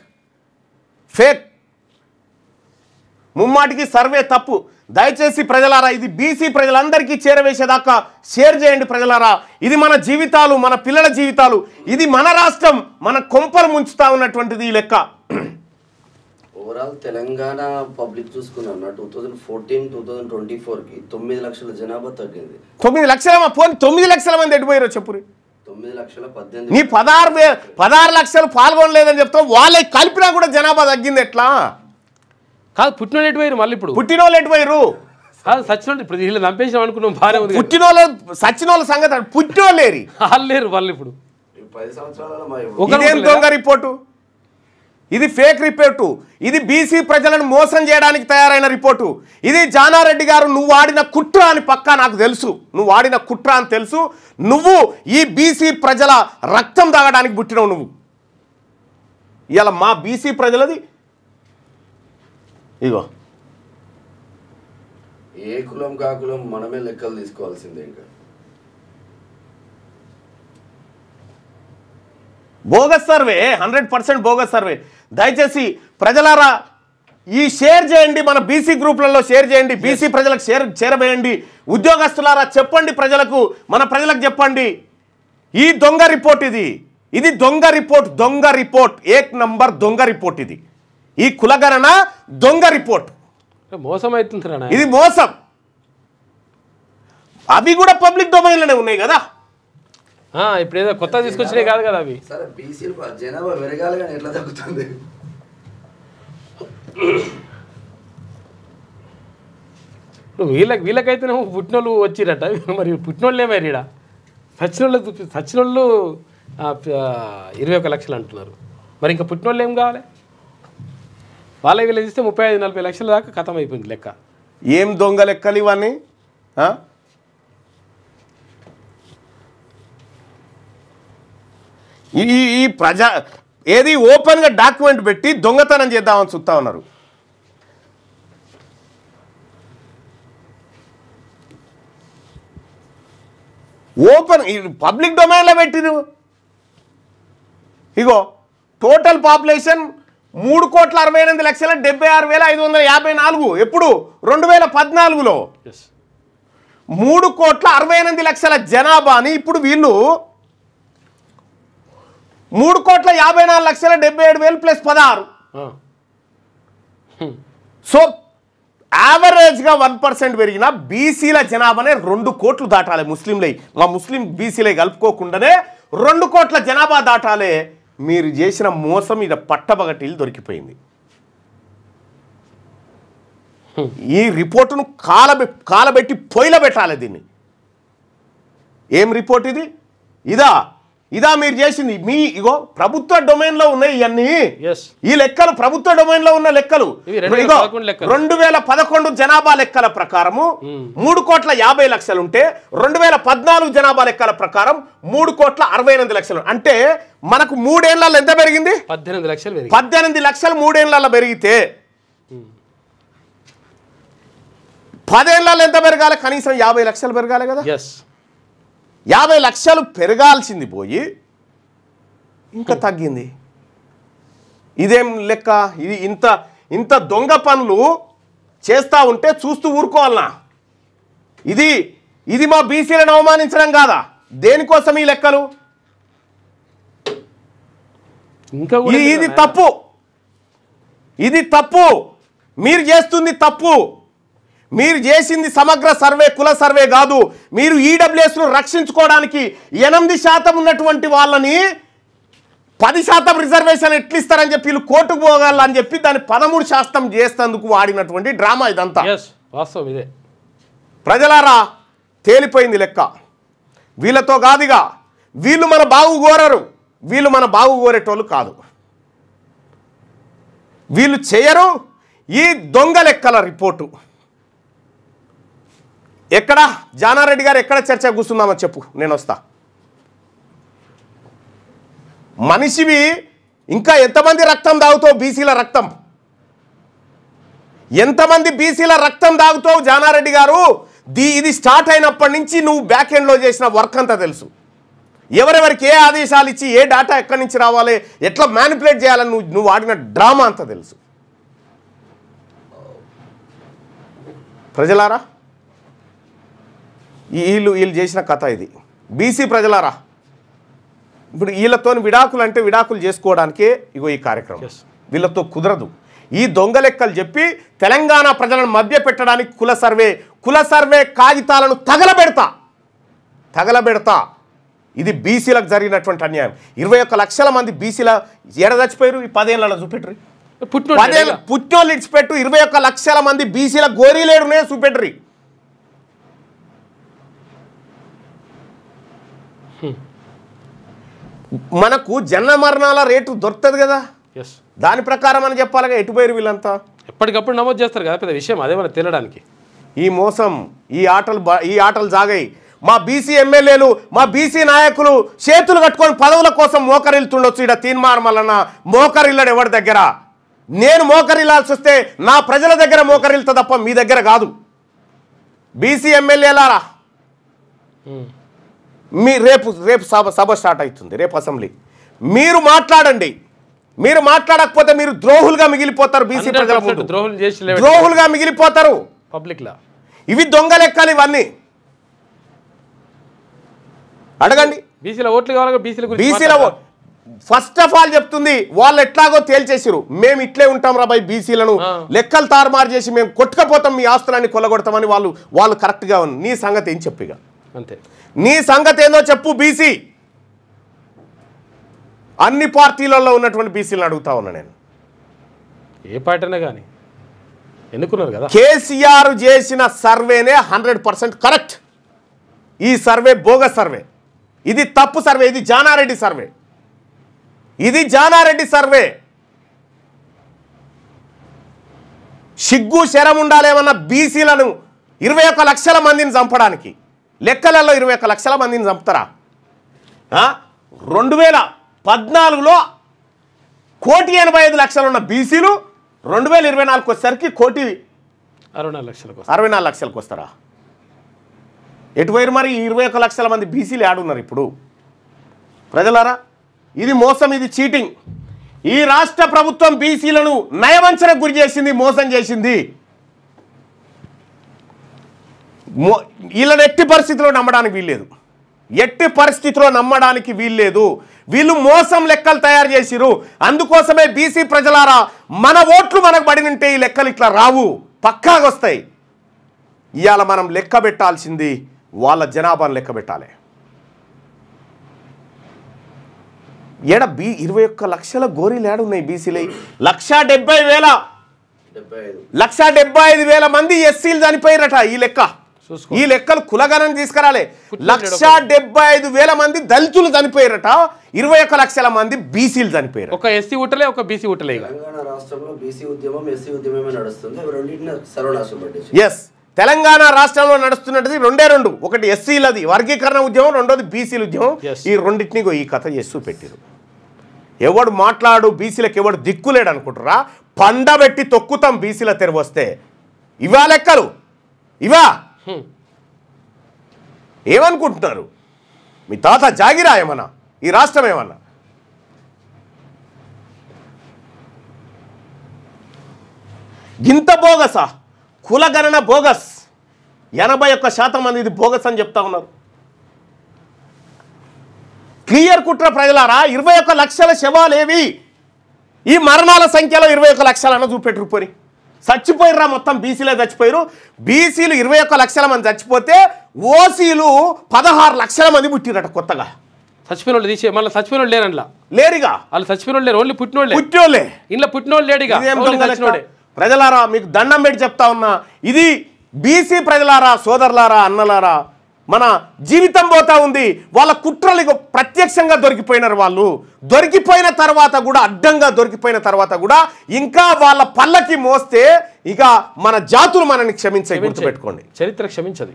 ముమ్మాటికి సర్వే తప్పు. దయచేసి ప్రజలారా, ఇది బీసీ ప్రజలందరికీ చేరవేసేదాకా షేర్ చేయండి ప్రజలారా. ఇది మన జీవితాలు, మన పిల్లల జీవితాలు, ఇది మన రాష్ట్రం, మన కొంపలు ముంచుతా ఉన్నటువంటిది ఈ లెక్క. ఓవరాల్ తెలంగాణ పబ్లిక్ చూసుకున్నాం 2014-2024కి 9 లక్షల జనాభా తగ్గింది. 9 లక్షల 9 లక్షల మంది ఎటుపోయారో చెప్పురి. 9,18,000. నీ 16 లక్షలు పాల్గొనలేదని చెప్తావు. వాళ్ళకి కలిపినా కూడా జనాభా తగ్గింది ఎట్లా? కాదు, పుట్టినోళ్ళు ఎటుపోయారు? మళ్ళీ ఇప్పుడు పుట్టినోళ్ళు ఎటుపోయారు? కాదు, సచ్చినోళ్ళు ఇప్పుడు వీళ్ళు చంపేసాం అనుకున్నాం, బాగానే ఉంది. సచ్చినోళ్ళ సంగతి పుట్టినోళ్ళు లేరు, వాళ్ళు లేరు. వాళ్ళు ఇప్పుడు 10 సంవత్సరాల ఇదేం దొంగ రిపోర్టు? ఇది ఫేక్ రిపోర్టు. ఇది బీసీ ప్రజలను మోసం చేయడానికి తయారైన రిపోర్టు. ఇది జానారెడ్డి గారు నువ్వు ఆడిన కుట్ర అని పక్కా నాకు తెలుసు. నువ్వు ఆడిన కుట్ర అని తెలుసు. నువ్వు ఈ బీసీ ప్రజల రక్తం తాగడానికి పుట్టినవు నువ్వు. ఇవాళ మా బీసీ ప్రజలది ఇగో. ఏ కులం కాకులం మనమే లెక్కలు తీసుకోవాల్సిందే. ఇంకా బోగస్ సర్వే, 100% బోగస్ సర్వే. దయచేసి ప్రజలారా ఈ షేర్ చేయండి, మన బీసీ గ్రూపులలో షేర్ చేయండి, బీసీ ప్రజలకు చేరవేయండి. ఉద్యోగస్తులారా చెప్పండి ప్రజలకు, మన ప్రజలకు చెప్పండి. ఈ దొంగ రిపోర్ట్ ఇది దొంగ రిపోర్ట్ 1 నంబర్ దొంగ రిపోర్ట్. ఈ కులగణన దొంగ రిపోర్ట్. మోసం అవుతుంది, ఇది మోసం. అవి కూడా పబ్లిక్ డొమైన్లోనే ఉన్నాయి కదా. ఇప్పుడు ఏదో కొత్త తీసుకొచ్చినాయి కాదు కదా అవి. సరే, బీసీలు జనాభా పెరగాలి కానీ ఎట్లా తగ్గుతుంది? వీళ్ళకైతే పుట్టినోళ్ళు వచ్చిరట, మరి పుట్టినోళ్ళు ఏమైనా సచ్చినోళ్ళు 21 లక్షలు అంటున్నారు. మరి ఇంకా పుట్టినోళ్ళు ఏం కావాలి? వాళ్ళకి వీళ్ళు ఇస్తే 35-40 లక్షల దాకా ఖతం అయిపోయింది లెక్క. ఏం దొంగ లెక్కలు ఇవన్నీ? ఈ ప్రజా ఏది ఓపెన్గా డాక్యుమెంట్ పెట్టి దొంగతనం చేద్దామని చూస్తా ఉన్నారు. ఓపెన్ పబ్లిక్ డొమైన్లో పెట్టిరు. ఇగో టోటల్ పాపులేషన్ 3,68,76,554. ఎప్పుడు 2014లో 3,68,00,000 జనాభాని ఇప్పుడు వీళ్ళు 3,54,77,000 ప్లస్ 16. సో యావరేజ్గా 1% పెరిగిన బీసీల జనాభానే 2 కోట్లు దాటాలి. ముస్లింలై మా ముస్లిం బీసీలై కలుపుకోకుండానే 2 కోట్ల జనాభా దాటాలే. మీరు చేసిన మోసం మీద పట్టబగటిలు దొరికిపోయింది. ఈ రిపోర్టును కాలబెట్టి పొయ్యిలో పెట్టాలి దీన్ని. ఏం రిపోర్ట్ ఇది? ఇదా మీరు చేసింది. ఇగో ప్రభుత్వ డొమైన్లో ఉన్నాయి ఇవన్నీ. ఈ లెక్కలు ప్రభుత్వ డొమైన్లో ఉన్న లెక్కలు. 2011 జనాభా లెక్కల ప్రకారము 3,50,00,000 ఉంటే 2014 జనాభా లెక్కల ప్రకారం 3,68,00,000. అంటే మనకు 3 ఏళ్లలో ఎంత పెరిగింది? 18 లక్షలు. 18 లక్షలు 3 ఏళ్లలో పెరిగితే 10 ఏళ్లలో ఎంత పెరగాలి? కనీసం 50 లక్షలు పెరగాలి కదా. 50 లక్షలు పెరగాల్సింది పోయి ఇంకా తగ్గింది. ఇదేం లెక్క? ఇది ఇంత దొంగ పనులు చేస్తూ ఉంటే చూస్తూ ఊరుకోవాలనా? ఇది మా బీసీలను అవమానించడం కాదా? దేనికోసం ఈ లెక్కలు? ఇది తప్పు. మీరు చేస్తుంది తప్పు. మీరు చేసింది సమగ్ర సర్వే, కుల సర్వే కాదు. మీరు ఈడబ్ల్యూఎస్ను రక్షించుకోవడానికి 8% ఉన్నటువంటి వాళ్ళని 10% రిజర్వేషన్ ఎట్లిస్తారని చెప్పి వీళ్ళు కోర్టుకు పోగాలని చెప్పి దాన్ని 13% చేసేందుకు వాడినటువంటి డ్రామా ఇదంతా. వాస్తవం ఇదే. ప్రజలారా తేలిపోయింది లెక్క. వీళ్ళతో కాదుగా. వీళ్ళు మన బాగు కోరరు. వీళ్ళు మన బాగు కోరేటోళ్ళు కాదు. వీళ్ళు చేయరు. ఈ దొంగ లెక్కల రిపోర్టు ఎక్కడ? జానారెడ్డి గారు ఎక్కడ చర్చ కూర్చుందామో చెప్పు, నేను వస్తా. మనిషివి ఇంకా ఎంతమంది రక్తం తాగుతావు? బీసీల రక్తం ఎంతమంది బీసీల రక్తం తాగుతావు జానారెడ్డి గారు? ఇది స్టార్ట్ అయినప్పటి నుంచి నువ్వు బ్యాక్ ఎండ్లో చేసిన వర్క్ అంతా తెలుసు. ఎవరెవరికి ఏ ఆదేశాలు ఇచ్చి ఏ డేటా ఎక్కడి నుంచి రావాలి, ఎట్లా మ్యానిపులేట్ చేయాలని నువ్వు ఆడిన డ్రామా అంతా తెలుసు. ప్రజలారా వీళ్ళు చేసిన కథ ఇది. బీసీ ప్రజలారా ఇప్పుడు వీళ్ళతో విడాకులు అంటే విడాకులు చేసుకోవడానికే ఇగో ఈ కార్యక్రమం. వీళ్ళతో కుదరదు. ఈ దొంగ లెక్కలు చెప్పి తెలంగాణ ప్రజలను మధ్య పెట్టడానికి కుల సర్వే కాగితాలను తగలబెడతా. ఇది బీసీలకు జరిగినటువంటి అన్యాయం. 21 లక్షల మంది బీసీల ఏడ చచ్చిపోయారు? ఈ 10 ఏళ్ళలో చూపెట్టరు. పుట్టినోళ్ళు ఇడిచిపెట్టు. 21 లక్షల మంది బీసీల గోరీలేడునే చూపెట్టరు. మనకు జన్మ మరణాల రేటు దొరుకుతుంది కదా, దాని ప్రకారం అని చెప్పాలిగా. ఎటుపోయారు వీళ్ళంతా? ఎప్పటికప్పుడు నమోదు చేస్తారు కదా, పెద్ద విషయం అదే మనం తినడానికి. ఈ మోసం, ఈ ఆటలు జాగాయి. మా బీసీ ఎమ్మెల్యేలు, మా బీసీ నాయకులు చేతులు కట్టుకొని పదవుల కోసం మోకరిల్తుండొచ్చు. ఇక్కడ తీన్మార్ మల్లన్న మోకరిల్లడు ఎవరి దగ్గర. నేను మోకరిల్లాల్సి వస్తే నా ప్రజల దగ్గర మోకరిల్తా తప్ప మీ దగ్గర కాదు. బీసీ ఎమ్మెల్యేలారా, మీ రేపు సభ స్టార్ట్ అవుతుంది. రేపు అసెంబ్లీ. మీరు మాట్లాడండి. మీరు మాట్లాడకపోతే మీరు ద్రోహులుగా మిగిలిపోతారు. బీసీ ప్రజల ముందు ద్రోహులుగా మిగిలిపోతారు పబ్లిక్లా. ఇవి దొంగ లెక్కలు ఇవన్నీ. అడగండి. బీసీల ఓట్లు కావాలి. బీసీల ఫస్ట్ ఆఫ్ ఆల్ చెప్తుంది, వాళ్ళు ఎట్లాగో తేల్చేసిరు. మేము ఇట్లే ఉంటాం రా బై, బీసీలను లెక్కలు తారుమారు చేసి మేము కొట్టుకపోతాం, మీ ఆస్తులన్నీ కొల్లగొడతామని వాళ్ళు కరెక్ట్గా ఉంది. నీ సంగతి ఏం చెప్పిగా? అంతే. నీ సంగతి ఏందో చెప్పు. బీసీ అన్ని పార్టీలలో ఉన్నటువంటి బీసీలను అడుగుతా ఉన్నా నేను. ఏ పార్టీ అయినా కానీ ఎన్నుకున్నారు కదా. కేసీఆర్ చేసిన సర్వేనే 100% కరెక్ట్. ఈ సర్వే బోగస్ సర్వే. ఇది తప్పు సర్వే. ఇది జానారెడ్డి సర్వే. సిగ్గు శరం ఉండాలేమన్నా బీసీలను 21 లక్షల మందిని చంపడానికి. లెక్కలలో 21 లక్షల మందిని చంపుతారా? 14లో 1,85,00,000 ఉన్న బీసీలు 2024 వచ్చేసరికి 1,64,00,000 లక్షలకు వస్తారా? ఎటువైరు మరి 21 లక్షల మంది బీసీలు ఆడున్నారు ఇప్పుడు. ప్రజలారా, ఇది మోసం, ఇది చీటింగ్. ఈ రాష్ట్ర ప్రభుత్వం బీసీలను నయవంచనకు గురి చేసింది, మోసం చేసింది. వీళ్ళని ఎట్టి పరిస్థితిలో నమ్మడానికి వీల్లేదు, ఎట్టి పరిస్థితిలో నమ్మడానికి వీల్లేదు. వీళ్ళు మోసం లెక్కలు తయారు చేసిరు. అందుకోసమే బీసీ ప్రజలారా, మన ఓట్లు మనకు పడినంటే ఈ లెక్కలు ఇట్లా రావు, పక్కాగా వస్తాయి. ఇవాళ మనం లెక్క పెట్టాల్సింది వాళ్ళ జనాభాను లెక్క పెట్టాలి. 21 లక్షల గోరీలు ఏడున్నాయి బీసీలు. 1,75,000 మంది ఎస్సీలు చనిపోయారట. ఈ లెక్కలు కులగణన తీసుకురాలే. 1,75,000 మంది దళితులు చనిపోయారట. 21 లక్షల మంది బీసీలు చనిపోయారు. ఒక ఎస్సీ ఉట్టలే, ఒక బీసీ ఉట్టలే. తెలంగాణ రాష్ట్రంలో బీసీ ఉద్యమం, ఎస్సీ ఉద్యమమే నడుస్తుంది. రెండింటిని సర్వనాశనం పట్టించి. ఎస్, తెలంగాణ రాష్ట్రంలో నడుస్తున్నది రెండు. ఒకటి ఎస్సీలది వర్గీకరణ ఉద్యమం, రెండోది బీసీల ఉద్యమం. ఈ రెండింటిని ఈ కథ చేస్తూ పెట్టారు. ఎవడు మాట్లాడు బీసీలకు ఎవడు దిక్కులేడు అనుకుంటారా? పండబెట్టి తొక్కుతాం బీసీల తెరవ వస్తే. ఇవా లెక్కలు, ఇవా ఏమనుకుంటున్నారు? మీ తాత జాగిరా ఏమన్నా? ఈ రాష్ట్రం ఏమన్నా? గింత బోగసా? కులగణన బోగస్. 81% మంది ఇది బోగస్ అని చెప్తా ఉన్నారు. క్లియర్ కుట్ర ప్రజలారా. 21 లక్షల శవాలేవి? ఈ మరణాల సంఖ్యలో 21 లక్షలన్న చూపెట్టురు. పోని చచ్చిపోయిర్రా, మొత్తం బీసీలే చచ్చిపోయారు. బీసీలు 21 లక్షల మంది చచ్చిపోతే ఓసీలు 16 లక్షల మంది పుట్టిరట కొత్తగా. చచ్చిపోయిన వాళ్ళు తీసే మళ్ళీ చచ్చిపోయిన వాళ్ళు లేరట్లా లేరుగా. వాళ్ళు చచ్చిపోయిన వాళ్ళు లేరు, ఓన్లీ పుట్టినోళ్ళే. ఇంట్లో పుట్టినోళ్ళు లేడుగా. ప్రజలారా, మీకు దండం పెట్టి చెప్తా ఉన్నా, ఇది బీసీ ప్రజలారా, సోదరులారా, అన్నలారా, మన జీవితం పోతా ఉంది. వాళ్ళ కుట్రలు ప్రత్యక్షంగా దొరికిపోయినారు. వాళ్ళు దొరికిపోయిన తర్వాత కూడా, అడ్డంగా దొరికిపోయిన తర్వాత కూడా ఇంకా వాళ్ళ పల్లకి మోస్తే ఇక మన జాతులు మనల్ని క్షమించాయి. గుర్తుపెట్టుకోండి, చరిత్ర క్షమించదు.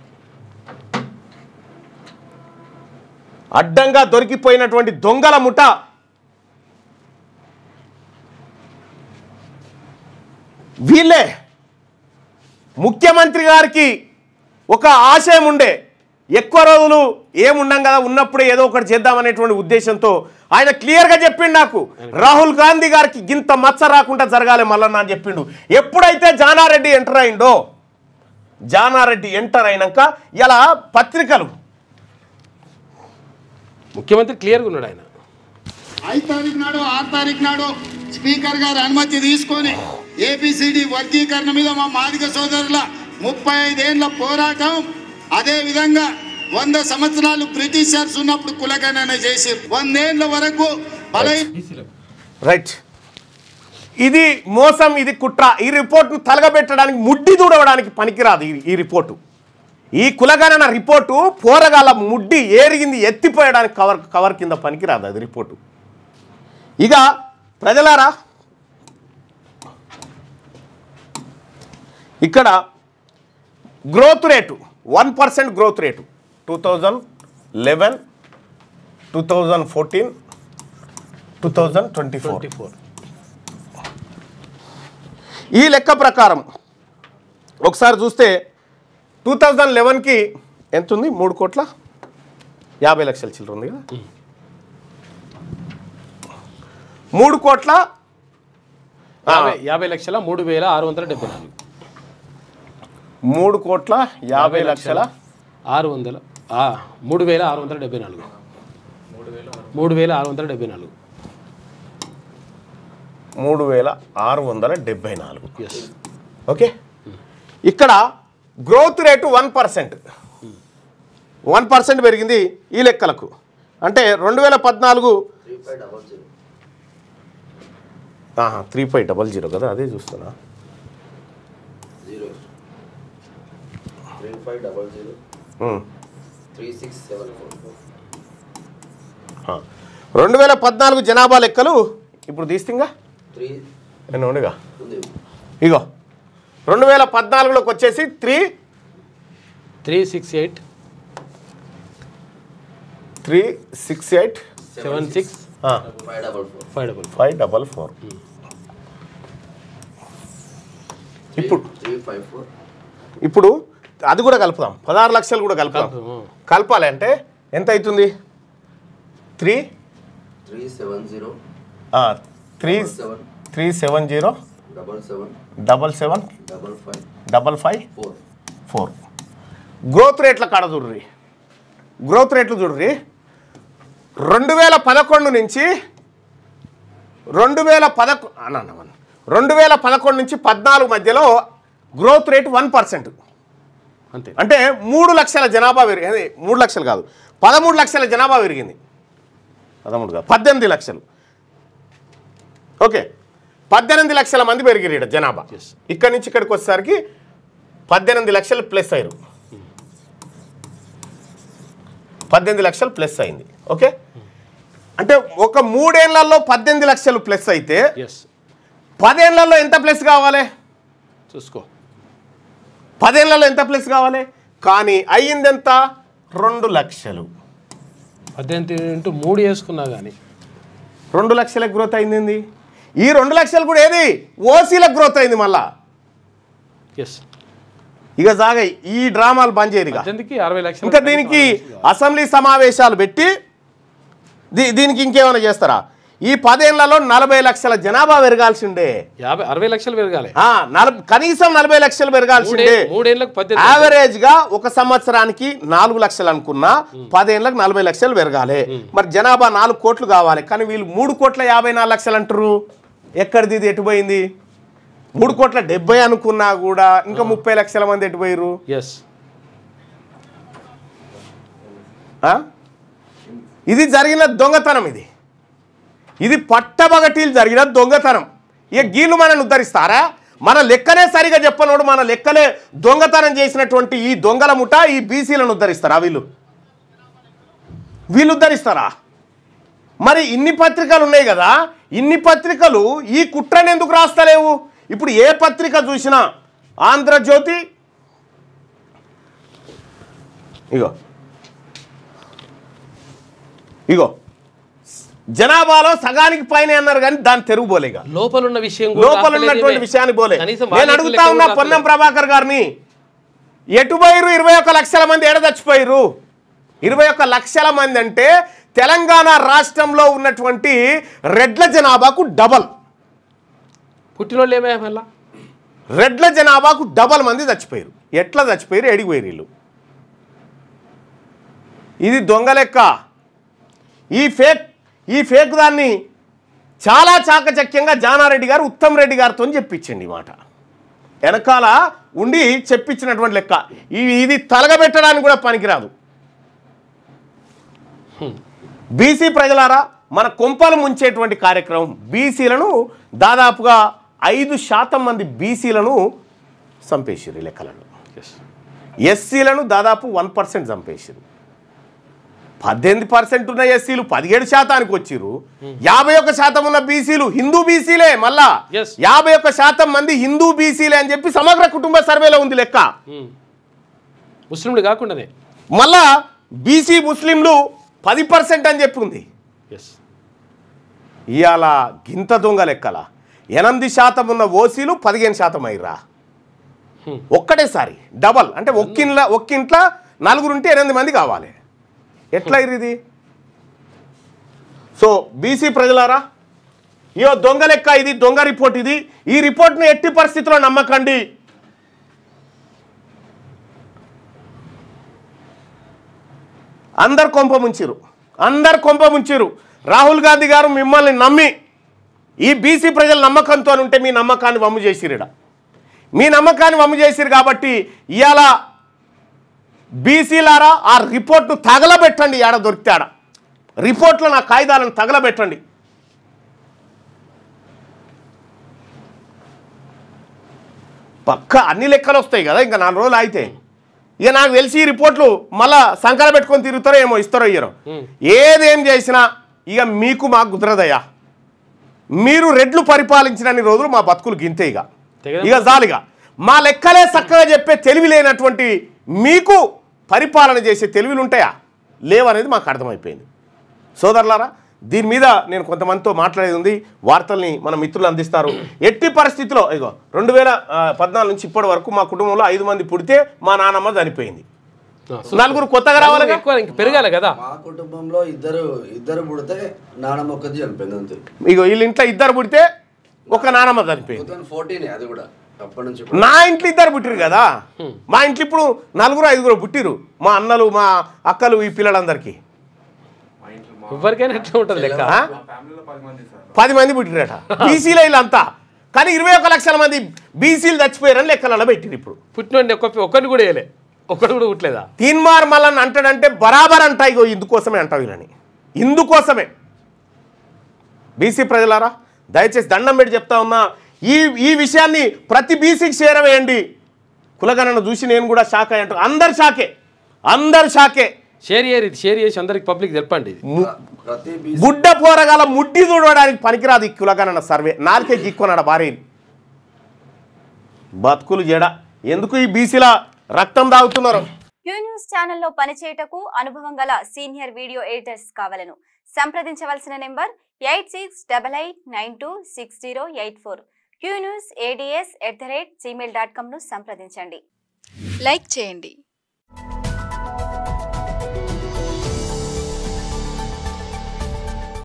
అడ్డంగా దొరికిపోయినటువంటి దొంగల ముఠ వీళ్ళే. ముఖ్యమంత్రి గారికి ఒక ఆశయం ఉండే, ఎక్కువ రోజులు ఏముండం కదా, ఉన్నప్పుడే ఏదో ఒకటి చేద్దామనేటువంటి ఉద్దేశంతో ఆయన క్లియర్గా చెప్పిండు. నాకు రాహుల్ గాంధీ గారికి గింత మచ్చ రాకుండా జరగాలి మల్లన్న అని చెప్పిండు. ఎప్పుడైతే జానారెడ్డి ఎంటర్ అయిండో, జానారెడ్డి ఎంటర్ అయినాక ఇలా పత్రికలు, ముఖ్యమంత్రి క్లియర్గా ఉన్నాడు. ఆయన 5 తారీఖు నాడు 6 తారీఖు నాడు స్పీకర్ గారి అనుమతి తీసుకొని ఏబిసిడి వర్గీకరణ మీద మా మాదిగ సోదరుల 35 ఏళ్ల పోరాటం, అదే విధంగా 100 సంవత్సరాలు బ్రిటిషర్స్ ఉన్నప్పుడు కులగణన చేసి 100 ఏళ్ల వరకు రైట్. ఇది మోసం, ఇది కుట్ర. ఈ రిపోర్ట్ను తలగబెట్టడానికి, ముడ్డి దూడవడానికి పనికిరాదు ఈ రిపోర్టు. ఈ కులగణన రిపోర్టు పోరగాల ముడ్డి ఏరిగింది ఎత్తిపోయడానికి కవర్ కింద పనికిరాదు అది రిపోర్టు. ఇక ప్రజలారా, ఇక్కడ గ్రోత్ రేటు 1% గ్రోత్ రేటు 2011, 2014, 2024. ఈ లెక్క ప్రకారం ఒకసారి చూస్తే 2011కి ఎంత ఉంది? 3,50,00,000 చిల్లర ఉంది కదా. 3,50,00,000 3,674. 3,50,00,000 3,674. 3,674. 3,674. ఓకే. ఇక్కడ గ్రోత్ రేటు 1% పెరిగింది ఈ లెక్కలకు. అంటే 2014 3500 కదా, అదే చూస్తున్నా. 2014 జనాభా లెక్కలు ఇప్పుడు తీస్తింగా ఎన్నోగా. ఇగో 2014లోకి వచ్చేసి 368 368 76 544 544. ఇప్పుడు 354 ఇప్పుడు అది కూడా కలుపుదాం, 16 లక్షలు కూడా కలుపుదాం. కలపాలి అంటే ఎంత అవుతుంది? 370 370 7755 గ్రోత్ రేట్ల కాడ చూడ్రి, గ్రోత్ రేట్లు చూడ్రి. 2011 నుంచి 2011 నుంచి 14 మధ్యలో గ్రోత్ రేట్ 1%. అంతే. అంటే 3 లక్షల జనాభా పెరిగింది. 3 లక్షలు కాదు, 13 లక్షల జనాభా పెరిగింది. 13 కాదు, 18 లక్షలు. ఓకే, 18 లక్షల మంది పెరిగిరు జనాభా. ఇక్కడి నుంచి ఇక్కడికి వచ్చేసరికి 18 లక్షలు ప్లస్ అయ్యారు. 18 లక్షలు ప్లస్ అయింది. ఓకే, అంటే ఒక 3 ఏళ్లలో 18 లక్షలు ప్లస్ అయితే 10 ఏళ్లలో ఎంత ప్లస్ కావాలి చూసుకో. 10 ఏళ్లలో ఎంత ప్లస్ కావాలి? కానీ అయ్యింది ఎంత? 2 లక్షలు. 18 × 3 వేసుకున్నా కానీ 2 లక్షల గ్రోత్ అయింది. ఈ 2 లక్షలు కూడా ఏది? ఓసీల గ్రోత్ అయింది మళ్ళా. ఇక సాగా ఈ డ్రామాలు బంద్ చేయరు. 60 లక్షలు. ఇంకా దీనికి అసెంబ్లీ సమావేశాలు పెట్టి దీనికి ఇంకేమైనా చేస్తారా? ఈ 10 ఏళ్లలో 40 లక్షల జనాభా పెరగాల్సిండే. 60 లక్షలు పెరగాలి. కనీసం 40 లక్షలు పెరగాల్సిండే. 3 ఏళ్ళకు 18. యావరేజ్ గా ఒక సంవత్సరానికి 4 లక్షలు అనుకున్నా 10 ఏళ్ళకి 40 లక్షలు పెరగాలి. మరి జనాభా 4 కోట్లు కావాలి. కానీ వీళ్ళు 3,54 లక్షలు అంటారు. ఎక్కడిది? ఇది ఎటుపోయింది? 3,70 అనుకున్నా కూడా ఇంకా 30 లక్షల మంది ఎటుపోయారు? ఇది జరిగిన దొంగతనం. ఇది పట్టబగటీలు జరిగిన దొంగతనం. ఇక గీళ్ళు మనల్ని ఉద్ధరిస్తారా? మన లెక్కనే సరిగా చెప్పనోడు మన లెక్కలే దొంగతనం చేసినటువంటి ఈ దొంగల ముఠ ఈ బీసీలను ఉద్ధరిస్తారా? వీళ్ళు ఉద్ధరిస్తారా? మరి ఇన్ని పత్రికలు ఉన్నాయి కదా, ఇన్ని పత్రికలు ఈ కుట్రను ఎందుకు రాస్తలేవు? ఇప్పుడు ఏ పత్రిక చూసినా ఆంధ్రజ్యోతి ఇగో జనాభాలో సగానికి పైన అన్నారు కానీ దాన్ని తెరుగుపోలేగా. లోపలున్న ఉన్నటువంటి విషయాన్ని పోలే. నేను అడుగుతా ఉన్నా పొన్నం ప్రభాకర్ గారిని, ఎటుపోయిరు? 21 లక్షల మంది ఎడ చచ్చిపోయిరు? 21 లక్షల మంది అంటే తెలంగాణ రాష్ట్రంలో ఉన్నటువంటి రెడ్ల జనాభాకు డబల్. పుట్టినోళ్ళు ఏమయ్యా? మళ్ళా రెడ్ల జనాభాకు డబల్ మంది చచ్చిపోయారు. ఎట్లా చచ్చిపోయారు? ఎడిగిపోయారు వీళ్ళు. ఇది దొంగ లెక్క. ఈ ఫేక్ దాన్ని చాలా చాకచక్యంగా జానారెడ్డి గారు ఉత్తమ్ రెడ్డి గారితో చెప్పించండి. మాట వెనకాల ఉండి చెప్పించినటువంటి లెక్క. ఇది తలగబెట్టడానికి కూడా పనికిరాదు. బీసీ ప్రజలారా, మన కొంపలు ముంచేటువంటి కార్యక్రమం. బీసీలను దాదాపుగా 5% మంది బీసీలను చంపేసారు ఈ లెక్కలను. ఎస్సీలను దాదాపు 1% చంపేసారు. 18% ఉన్న ఎస్సీలు 17% వచ్చిర్రు. 51% ఉన్న బీసీలు హిందూ బీసీలే. మళ్ళా 51% మంది హిందూ బీసీలే అని చెప్పి సమగ్ర కుటుంబ సర్వేలో ఉంది లెక్క. ముస్లింలు కాకుండానే మళ్ళా బీసీ ముస్లింలు 10% అని చెప్పి ఉంది. ఇవాళ గింత దొంగ లెక్కల 8% ఉన్న ఓసీలు 15% అయ్యిరా. ఒక్కటేసారి డబల్. అంటే ఒక్కింట్లో 4 ఉంటే 8 మంది కావాలి. ఎట్లా ఇది? సో బీసీ ప్రజలారా, దొంగ లెక్క. ఇది దొంగ రిపోర్ట్. ఈ రిపోర్ట్ను ఎట్టి పరిస్థితుల్లో నమ్మకండి. అందరు కొంప ముంచిరు. రాహుల్ గాంధీ గారు మిమ్మల్ని నమ్మి ఈ బీసీ ప్రజల నమ్మకంతో ఉంటే మీ నమ్మకాన్ని వమ్ము చేసిరు. మీ నమ్మకాన్ని వమ్ము చేసిరు కాబట్టి ఇవాళ బీసీలారా ఆ రిపోర్ట్ను తగలబెట్టండి. ఆడ దొరికితే ఆడ రిపోర్ట్లో నా కాయిదాలను తగలబెట్టండి. పక్క అన్ని లెక్కలు వస్తాయి కదా ఇంకా 4 రోజులు అయితే. ఇక నాకు తెలిసి ఈ రిపోర్ట్లు మళ్ళా సంకల పెట్టుకొని తిరుగుతారో ఏమో, ఇస్తారో ఇయ్యరో. ఏదేం చేసినా ఇక మీకు మాకు కుదరదయ్యా. మీరు రెడ్లు పరిపాలించినన్ని రోజులు మా బతుకులు గింతే. ఇక జాలిగా మా లెక్కలే చక్కగా చెప్పే తెలివి లేనటువంటి మీకు పరిపాలన చేసే తెలివిలు ఉంటాయా? లేవనేది మాకు అర్థమైపోయింది. సోదరులారా, దీని మీద నేను కొంతమందితో మాట్లాడేది ఉంది, వార్తల్ని మన మిత్రులు అందిస్తారు. ఎట్టి పరిస్థితిలో ఇగో 2014 నుంచి ఇప్పటి వరకు మా కుటుంబంలో 5 మంది పుడితే మా నాన్నమ్మ చనిపోయింది. 4 కొత్తగా రావాలి, ఎక్కువ ఇంక పెరగాలి కదా. మా కుటుంబంలో ఇద్దరు పుడితే నానమ్మ ఒక్కది చనిపోయింది అంతే. ఇగో వీళ్ళ ఇంట్లో 2 పుడితే ఒక నానమ్మ చనిపోయింది. 2014 అది కూడా అప్పటి నుంచి. నా ఇంట్లో 2 పుట్టిరు కదా, మా ఇంట్లో ఇప్పుడు 4-5 పుట్టిరు, మా అన్నలు మా అక్కలు ఈ పిల్లలందరికీ. ఎవరికైనా ఎట్లా ఉంటుంది లెక్క. 10 మంది పుట్టిరట బీసీలో వీళ్ళంతా. కానీ 21 లక్షల మంది బీసీలు చచ్చిపోయారని లెక్కలలో పెట్టిరు. ఇప్పుడు పుట్టినండి ఒక్కరిని కూడా వేయలే, ఒక్కడు కూడా పుట్టలేదా. తీన్మార్ మల్లన్ అంటాడంటే బరాబర్ అంటా. ఇగో ఇందుకోసమే అంటావు వీళ్ళని, ఇందుకోసమే. బీసీ ప్రజలారా దయచేసి దండం పెట్టి చెప్తా ఉన్నా, ఈ విషయాన్ని ప్రతి బీసీకి చేరవేయండి. కులగణన చూసి నేను కూడా షాక్ అయ్యంట. అందరు షాకే. షేర్ చేసి అందరికి పబ్లిక్ తెలపండి. గుడ్డ పోరగాల ముడ్డి చూడడానికి పనికిరాదు ఈ కులగణన సర్వే. 4కే గిక్కున్నాడు భార్య. బతుకులు జడ ఎందుకు ఈ బీసీల రక్తం దాగుతున్నారు. క్యూ న్యూస్ ఛానల్లో పనిచేయటకు అనుభవం గల సీనియర్ వీడియో ఎడిటర్స్ కావాలను సంప్రదించవలసిన నెంబర్ 8688926084. qnews@gmail.com ను సంప్రదించండి. లైక్ చేయండి,